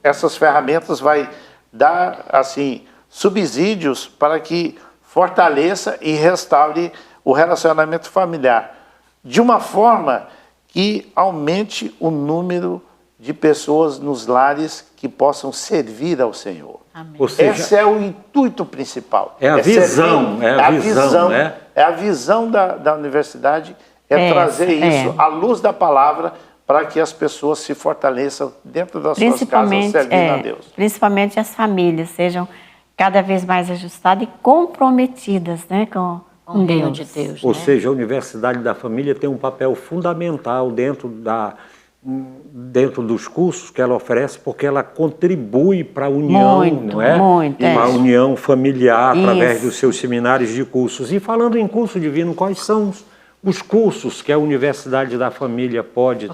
essas ferramentas vai dar assim subsídios para que fortaleça e restaure o relacionamento familiar de uma forma que aumente o número de pessoas nos lares que possam servir ao Senhor. Amém. Ou seja, esse é o intuito principal. É a visão, né? É a visão da universidade, trazer isso à luz da palavra para que as pessoas se fortaleçam dentro das suas casas servindo a Deus. Principalmente as famílias sejam cada vez mais ajustadas e comprometidas, né, com o reino de Deus. Ou seja, a Universidade da Família tem um papel fundamental dentro dos cursos que ela oferece, porque ela contribui para a união, não é? Para a união familiar, através dos seus seminários de cursos. E falando em curso divino, quais são os cursos que a Universidade da Família pode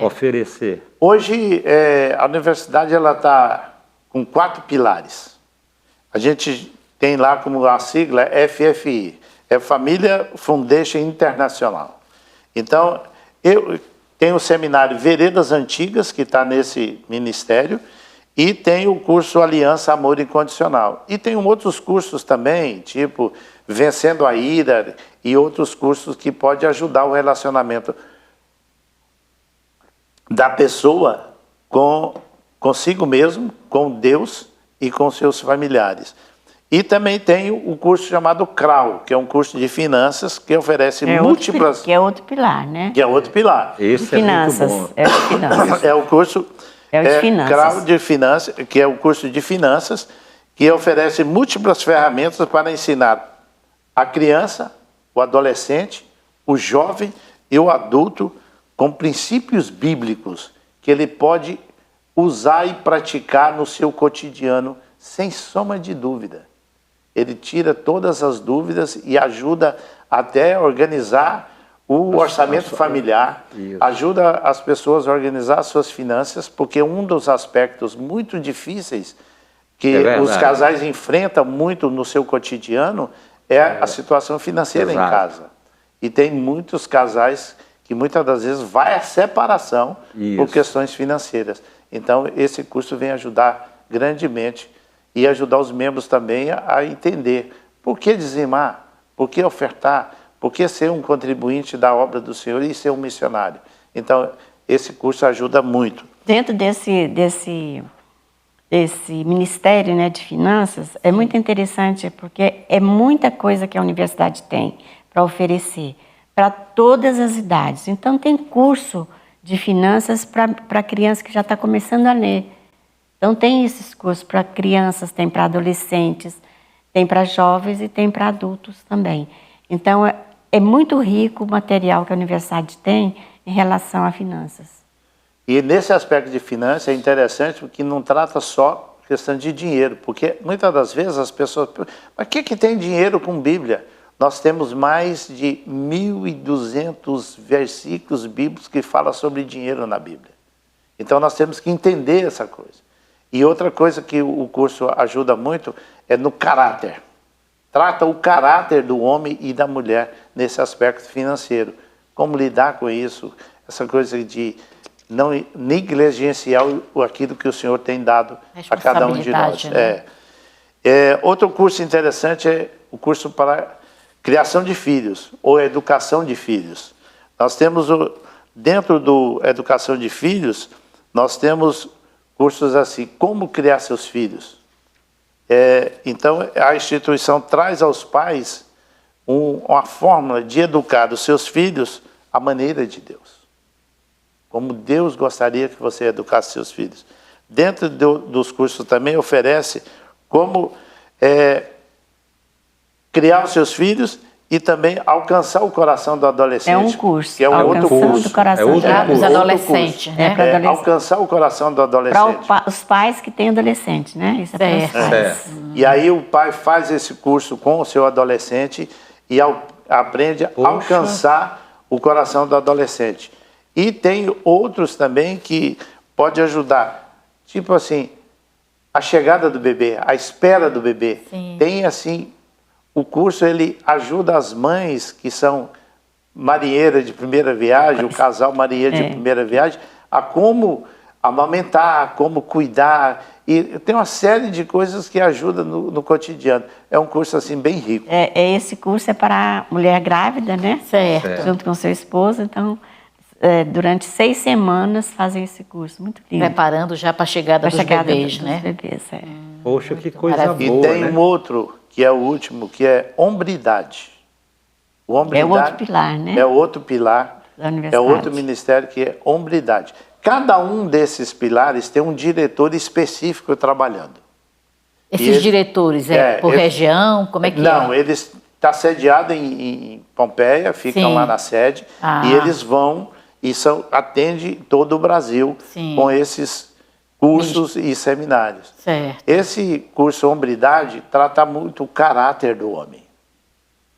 oferecer? Hoje, a universidade está com 4 pilares. A gente tem lá como a sigla FFI, é Família Foundation Internacional. Então, eu tenho o seminário Veredas Antigas, que está nesse ministério, e tem o curso Aliança Amor Incondicional. E tem outros cursos também, tipo Vencendo a Ira, e outros cursos que podem ajudar o relacionamento da pessoa consigo mesmo, com Deus e com seus familiares. E também tem o curso chamado CRAU, que é um curso de finanças que oferece múltiplas... Que é outro pilar, né? Que é outro pilar. Esse finanças, é muito bom. É de finanças. É o curso... É o de finanças. CRAU de finanças, que é o curso de finanças, que oferece múltiplas ferramentas para ensinar a criança, o adolescente, o jovem e o adulto com princípios bíblicos que ele pode usar e praticar no seu cotidiano sem soma de dúvida. Ele tira todas as dúvidas e ajuda até a organizar o orçamento familiar, ajuda as pessoas a organizar suas finanças, porque um dos aspectos muito difíceis que os casais enfrentam muito no seu cotidiano é a situação financeira em casa. E tem muitos casais que muitas das vezes vai à separação por questões financeiras. Então, esse curso vem ajudar grandemente e ajudar os membros também a entender por que dizimar, por que ofertar, por que ser um contribuinte da obra do Senhor e ser um missionário. Então, esse curso ajuda muito. Dentro desse Ministério, né, de Finanças, é muito interessante porque é muita coisa que a universidade tem para oferecer para todas as idades. Então, tem curso de finanças para criança que já está começando a ler. Então, tem esses cursos para crianças, tem para adolescentes, tem para jovens e tem para adultos também. Então, é muito rico o material que a universidade tem em relação a finanças. E nesse aspecto de finanças é interessante porque não trata só questão de dinheiro, porque muitas das vezes as pessoas... Mas o que tem dinheiro com Bíblia? Nós temos mais de 1.200 versículos bíblicos que falam sobre dinheiro na Bíblia. Então nós temos que entender essa coisa. E outra coisa que o curso ajuda muito é no caráter. Trata o caráter do homem e da mulher nesse aspecto financeiro. Como lidar com isso, essa coisa de não negligenciar aquilo que o Senhor tem dado a cada um de nós. Né? Outro curso interessante é o curso para criação de filhos, ou educação de filhos. Nós temos, dentro do educação de filhos, nós temos cursos assim, como criar seus filhos. Então, a instituição traz aos pais uma fórmula de educar os seus filhos à maneira de Deus. Como Deus gostaria que você educasse seus filhos. Dentro dos cursos também oferece como criar os seus filhos e também alcançar o coração do adolescente. É um curso, que é um outro alcançando curso. o coração É outro do curso. Os adolescentes, né? pra adolescente. Alcançar o coração do adolescente. Para os pais que têm adolescente, né? Isso é para os Certo. pais. E aí o pai faz esse curso com o seu adolescente e aprende a alcançar o coração do adolescente. E tem outros também que pode ajudar, tipo assim, a chegada do bebê, a espera do bebê. Sim. Tem assim, o curso ele ajuda as mães que são marinheiras de primeira viagem, o casal marinheiro de primeira viagem, a como amamentar, como cuidar. E tem uma série de coisas que ajudam no cotidiano. É um curso assim bem rico. Esse curso é para a mulher grávida, né? Certo. Junto com seu esposo. Então, durante 6 semanas fazem esse curso. Muito lindo. Preparando já para a chegada dos bebês, dos né? bebês, Poxa, que coisa maravilha. E boa, tem né? um outro, que é o último, que é hombridade. O hombridade É o outro pilar, né? É outro pilar. Da universidade. É outro ministério que é hombridade. Cada um desses pilares tem um diretor específico trabalhando. Esses diretores, por região, como é que Não, é? eles estão sediados em Pompeia, ficam Sim. lá na sede, Ah. e eles vão e atendem todo o Brasil Sim. com esses cursos e seminários. Certo. Esse curso Hombridade trata muito o caráter do homem,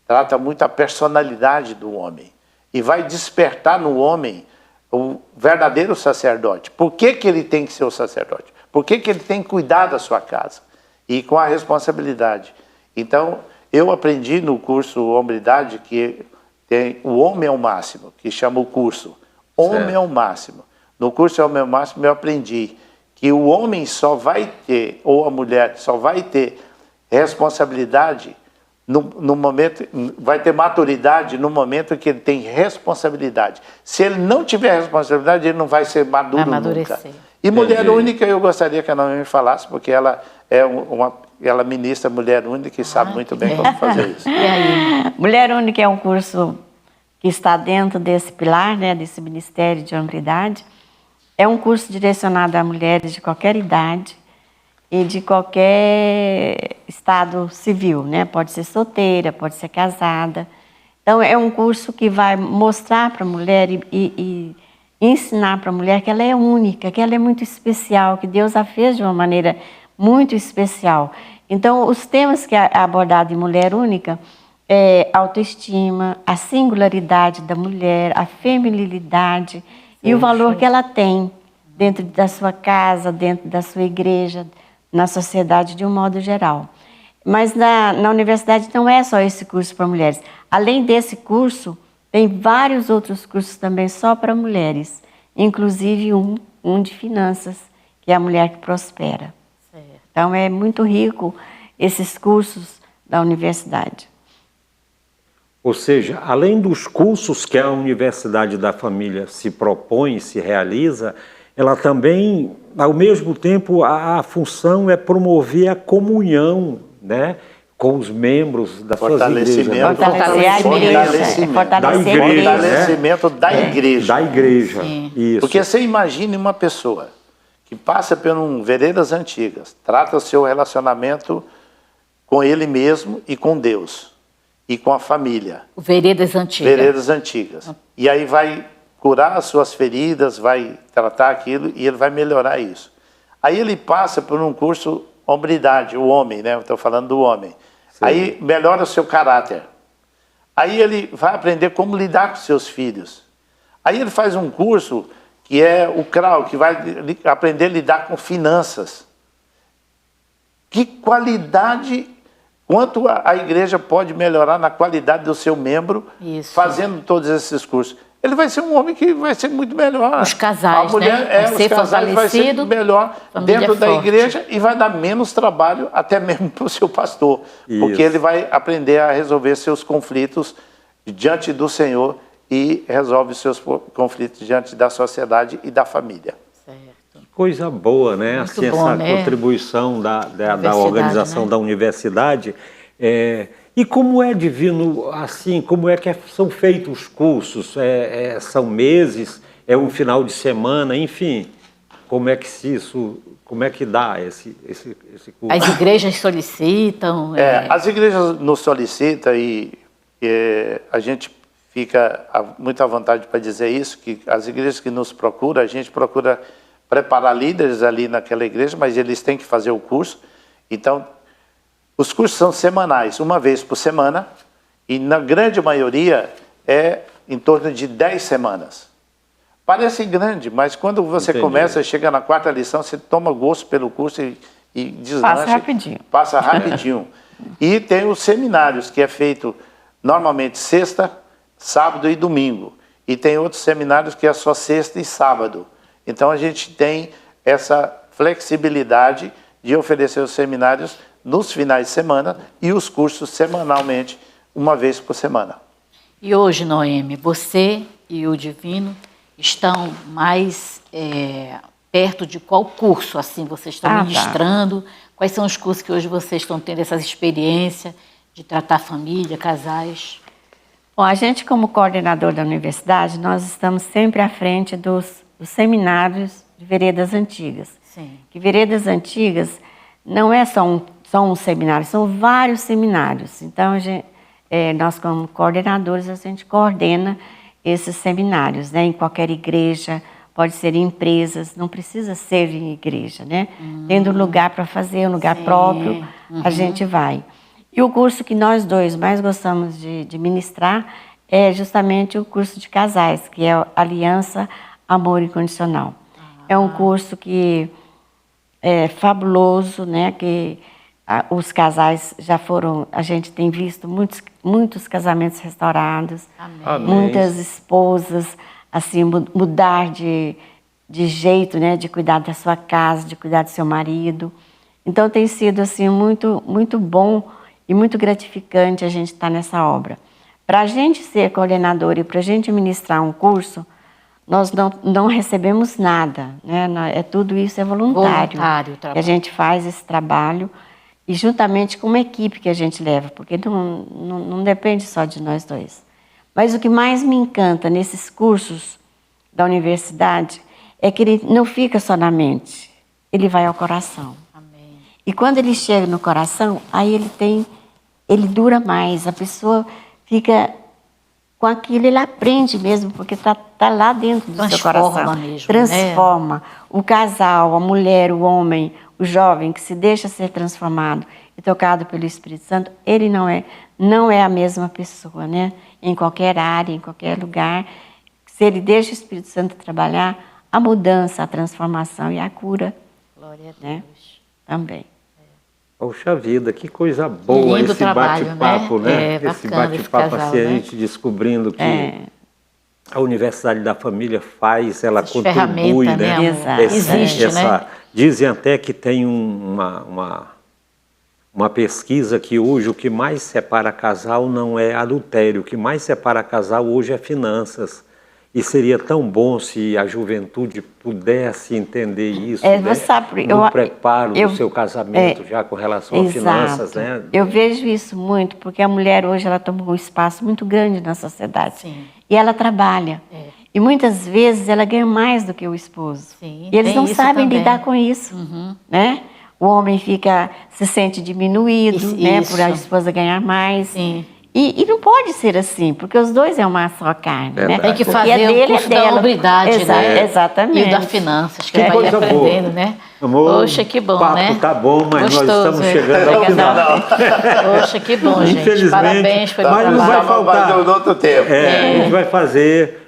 trata muito a personalidade do homem, e vai despertar no homem o verdadeiro sacerdote. Por que ele tem que ser o sacerdote? Por que ele tem que cuidar da sua casa? E com a responsabilidade. Então, eu aprendi no curso Hombridade que tem o homem é o máximo, que chama o curso. Homem é o máximo. No curso Homem é o máximo eu aprendi que o homem só vai ter, ou a mulher só vai ter responsabilidade no momento, vai ter maturidade no momento que ele tem responsabilidade. Se ele não tiver responsabilidade, ele não vai ser maduro Vai amadurecer. nunca. E mulher única, eu gostaria que a Naomi me falasse, porque ela é ela ministra mulher única e sabe muito bem como fazer isso. E aí? Mulher Única é um curso que está dentro desse pilar, né, desse Ministério de Hombridade. É um curso direcionado a mulheres de qualquer idade e de qualquer estado civil, né? Pode ser solteira, pode ser casada. Então, é um curso que vai mostrar para a mulher e ensinar para a mulher que ela é única, que ela é muito especial, que Deus a fez de uma maneira muito especial. Então, os temas que é abordado em Mulher Única é autoestima, a singularidade da mulher, a feminilidade e o valor que ela tem dentro da sua casa, dentro da sua igreja, na sociedade de um modo geral. Mas na universidade não é só esse curso para mulheres. Além desse curso, tem vários outros cursos também só para mulheres, inclusive um de finanças, que é a mulher que prospera. Certo. Então é muito rico esses cursos da universidade. Ou seja, além dos cursos que a Universidade da Família se propõe, se realiza, ela também, ao mesmo tempo, a função é promover a comunhão, né, com os membros das suas igrejas. Fortalecimento da igreja. Da igreja, Sim. isso. Porque você imagine uma pessoa que passa por veredas antigas, trata o seu relacionamento com ele mesmo e com Deus, e com a família. Veredas antigas. Veredas antigas. E aí vai curar as suas feridas, vai tratar aquilo e ele vai melhorar isso. Aí ele passa por um curso hombridade, o homem, né? Eu estou falando do homem. Sim. Aí melhora o seu caráter. Aí ele vai aprender como lidar com seus filhos. Aí ele faz um curso que é o CRAU, que vai aprender a lidar com finanças. Que qualidade, quanto a igreja pode melhorar na qualidade do seu membro fazendo todos esses cursos. Ele vai ser um homem que vai ser muito melhor. Os casais, a mulher, né? Os casais vai ser melhor dentro da igreja e vai dar menos trabalho até mesmo para o seu pastor. Isso. Porque ele vai aprender a resolver seus conflitos diante do Senhor e resolve seus conflitos diante da sociedade e da família. Certo. Coisa boa, né? Muito assim, bom, essa né? contribuição da organização, né, da universidade. E como é, Divino, assim, como é que são feitos os cursos? São meses? É um final de semana? Enfim, como é que dá esse curso? As igrejas solicitam? As igrejas nos solicitam e a gente fica muito à vontade para dizer isso, que as igrejas que nos procuram, a gente procura preparar líderes ali naquela igreja, mas eles têm que fazer o curso. Então, os cursos são semanais, uma vez por semana, e na grande maioria é em torno de 10 semanas. Parece grande, mas quando você começa, chega na 4ª lição, você toma gosto pelo curso e deslancha. Passa rapidinho. Passa rapidinho. E tem os seminários, que é feito normalmente sexta, sábado e domingo. E tem outros seminários que é só sexta e sábado. Então a gente tem essa flexibilidade de oferecer os seminários nos finais de semana e os cursos semanalmente, uma vez por semana. E hoje, Noemi, você e o Divino estão mais perto de qual curso assim vocês estão ministrando? Quais são os cursos que hoje vocês estão tendo essas experiências de tratar família, casais? Bom, a gente, como coordenador da universidade, nós estamos sempre à frente dos seminários de Veredas Antigas. Sim. Que Veredas Antigas não é só um seminário, são vários seminários. Então, nós, como coordenadores, a gente coordena esses seminários, né? Em qualquer igreja, pode ser em empresas, não precisa ser em igreja, né? Tendo lugar para fazer, um lugar próprio, a gente vai. E o curso que nós dois mais gostamos de ministrar é justamente o curso de casais, que é Aliança, Amor Incondicional. É um curso que é fabuloso, né? Que os casais já foram, a gente tem visto muitos casamentos restaurados, Amém. Muitas esposas assim mudar de jeito, né? De cuidar da sua casa, de cuidar do seu marido. Então tem sido assim muito bom e muito gratificante a gente estar nessa obra. Para a gente ser coordenador e para a gente ministrar um curso, nós não recebemos nada, né? Tudo isso é voluntário. Trabalho. A gente faz esse trabalho e juntamente com uma equipe que a gente leva, porque não depende só de nós dois. Mas o que mais me encanta nesses cursos da universidade é que ele não fica só na mente, ele vai ao coração. Amém. E quando ele chega no coração, aí ele dura mais, a pessoa fica com aquilo, ele aprende mesmo, porque tá lá dentro do seu coração. Mesmo, transforma, né? O casal, a mulher, o homem, o jovem que se deixa ser transformado e tocado pelo Espírito Santo, ele não é a mesma pessoa, né? Em qualquer área, em qualquer lugar, se ele deixa o Espírito Santo trabalhar, a mudança, a transformação e a cura. Glória a Deus. Né? Também. Poxa vida, que coisa boa lindo esse trabalho, bate-papo, né? Esse bate-papo, assim, né? a gente descobrindo que a Universidade da Família faz, ela contribui, né? Existe, né? Dizem até que tem uma pesquisa que hoje o que mais separa casal não é adultério, o que mais separa casal hoje é finanças. E seria tão bom se a juventude pudesse entender isso, né? No preparo do seu casamento, já com relação a finanças, né? Eu vejo isso muito, porque a mulher hoje ela toma um espaço muito grande na sociedade. Sim. E ela trabalha. E muitas vezes ela ganha mais do que o esposo. Sim, e eles não sabem também lidar com isso, né? O homem se sente diminuído, né? Por a esposa ganhar mais. Sim. E não pode ser assim, porque os dois é uma só carne, né? Tem que fazer o curso da hombridade, né? Exatamente. E o da finanças, que vai aprendendo, né? Amor, poxa, que bom, papo né? Tá bom, mas gostoso, nós estamos chegando ao final. Poxa, que bom, gente. Infelizmente, parabéns pelo mas trabalho. não vai faltar. Outro tempo. A gente vai fazer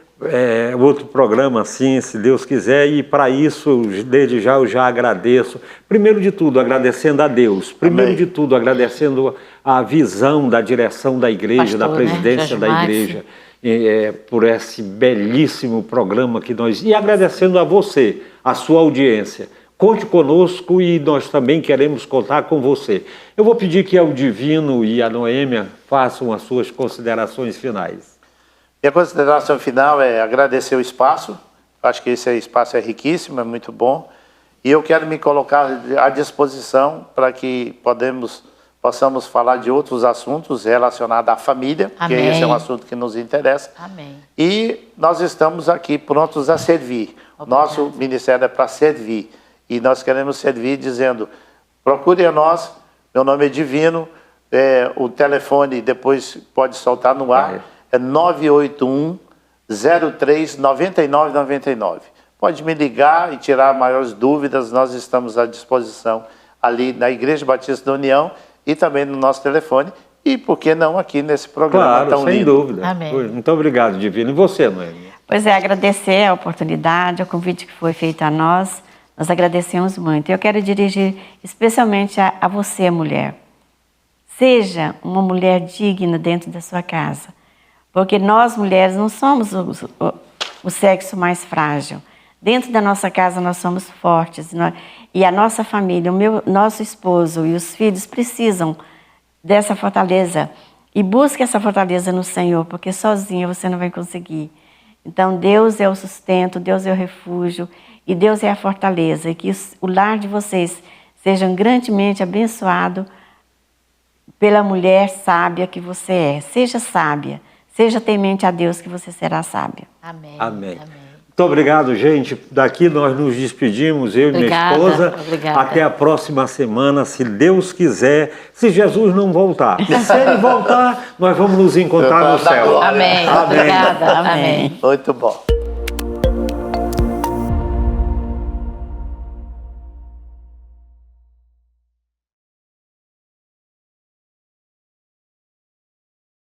outro programa assim, se Deus quiser, e para isso, desde já, eu já agradeço. Primeiro de tudo, agradecendo a Deus. Primeiro de tudo, agradecendo a visão da direção da igreja, da presidência da igreja, por esse belíssimo programa que nós... E agradecendo a você, a sua audiência. Conte conosco e nós também queremos contar com você. Eu vou pedir que o Divino e a Noêmia façam as suas considerações finais. Minha consideração final é agradecer o espaço. Acho que esse espaço é riquíssimo, é muito bom. E eu quero me colocar à disposição para que possamos falar de outros assuntos relacionados à família, Amém. que esse é um assunto que nos interessa. Amém. E nós estamos aqui prontos a servir. Nosso ministério é para servir. E nós queremos servir dizendo, procure a nós, meu nome é Divino, O telefone depois pode soltar no ar, é 981 03 99 99. Pode me ligar e tirar maiores dúvidas, nós estamos à disposição ali na Igreja Batista da União e também no nosso telefone. E por que não aqui nesse programa tão lindo? Sem dúvida. Amém. Muito obrigado, Divino. E você, Noemi? Pois é, agradecer a oportunidade, o convite que foi feito a nós. Nós agradecemos muito. Eu quero dirigir especialmente a você, mulher. Seja uma mulher digna dentro da sua casa. Porque nós, mulheres, não somos o sexo mais frágil. Dentro da nossa casa nós somos fortes. E a nossa família, nosso esposo e os filhos precisam dessa fortaleza. E busque essa fortaleza no Senhor, porque sozinha você não vai conseguir. Então Deus é o sustento, Deus é o refúgio e Deus é a fortaleza. E que o lar de vocês seja grandemente abençoado pela mulher sábia que você é. Seja sábia, seja temente a Deus que você será sábia. Amém. Amém. Amém. Muito obrigado, gente. Daqui nós nos despedimos, eu e minha esposa. Obrigada. Até a próxima semana, se Deus quiser, se Jesus não voltar. E se Ele voltar, nós vamos nos encontrar no céu. Amém. Amém. Obrigada. Amém. Muito bom.